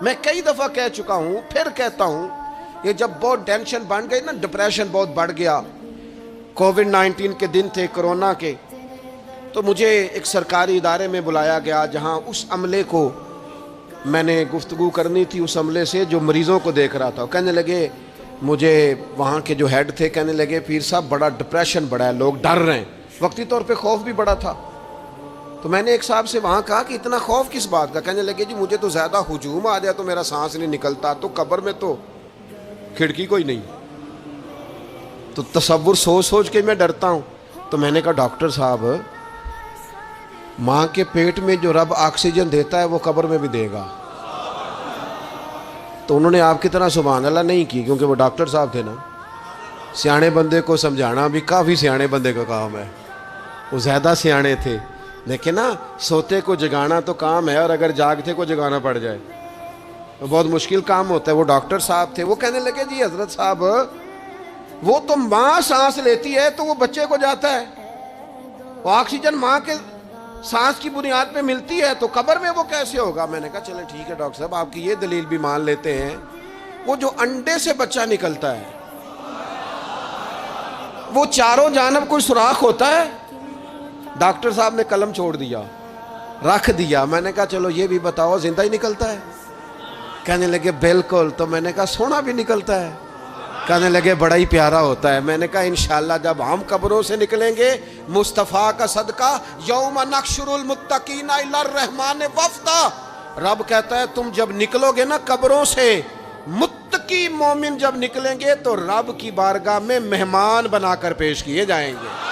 میں کئی دفعہ کہہ چکا ہوں، پھر کہتا ہوں، یہ جب بہت ٹینشن بن گئی نا، ڈپریشن بہت بڑھ گیا، کووڈ-19 کے دن تھے، کرونا کے، تو مجھے ایک سرکاری ادارے میں بلایا گیا جہاں اس عملے کو میں نے گفتگو کرنی تھی، اس عملے سے جو مریضوں کو دیکھ رہا تھا۔ کہنے لگے مجھے وہاں کے جو ہیڈ تھے، کہنے لگے پیر صاحب بڑا ڈپریشن بڑا ہے، لوگ ڈر رہے ہیں، وقتی طور پہ خوف بھی بڑا تھا۔ تو میں نے ایک صاحب سے وہاں کہا کہ اتنا خوف کس بات کا؟ کہنے لگے جی مجھے تو زیادہ ہجوم آ جائے تو میرا سانس نہیں نکلتا، تو قبر میں تو کھڑکی کوئی نہیں، تو تصور سوچ سوچ کے میں ڈرتا ہوں۔ تو میں نے کہا ڈاکٹر صاحب، ماں کے پیٹ میں جو رب آکسیجن دیتا ہے وہ قبر میں بھی دے گا۔ تو انہوں نے آپ کی طرح سبحان اللہ نہیں کی، کیونکہ وہ ڈاکٹر صاحب تھے نا، سیانے بندے کو سمجھانا بھی کافی سیانے بندے کا کام ہے، وہ زیادہ سیانے تھے، لیکن نا سوتے کو جگانا تو کام ہے، اور اگر جاگتے کو جگانا پڑ جائے تو بہت مشکل کام ہوتا ہے۔ وہ ڈاکٹر صاحب تھے، وہ کہنے لگے جی حضرت صاحب، وہ تو ماں سانس لیتی ہے تو وہ بچے کو جاتا ہے، وہ آکسیجن ماں کے سانس کی بنیاد پہ ملتی ہے، تو قبر میں وہ کیسے ہوگا؟ میں نے کہا چلیں ٹھیک ہے ڈاکٹر صاحب، آپ کی یہ دلیل بھی مان لیتے ہیں، وہ جو انڈے سے بچہ نکلتا ہے وہ چاروں جانب کوئی سوراخ ہوتا ہے؟ ڈاکٹر صاحب نے قلم چھوڑ دیا، رکھ دیا۔ میں نے کہا چلو یہ بھی بتاؤ زندہ ہی نکلتا ہے؟ کہنے لگے بالکل۔ تو میں نے کہا سونا بھی نکلتا ہے؟ کہنے لگے بڑا ہی پیارا ہوتا ہے۔ میں نے کہا انشاءاللہ جب ہم قبروں سے نکلیں گے، مصطفیٰ کا صدقہ، یوم نحشر المتقین الی الرحمن وفدا، رب کہتا ہے تم جب نکلو گے نا قبروں سے، متقی مومن جب نکلیں گے تو رب کی بارگاہ میں مہمان بنا کر پیش کیے جائیں گے۔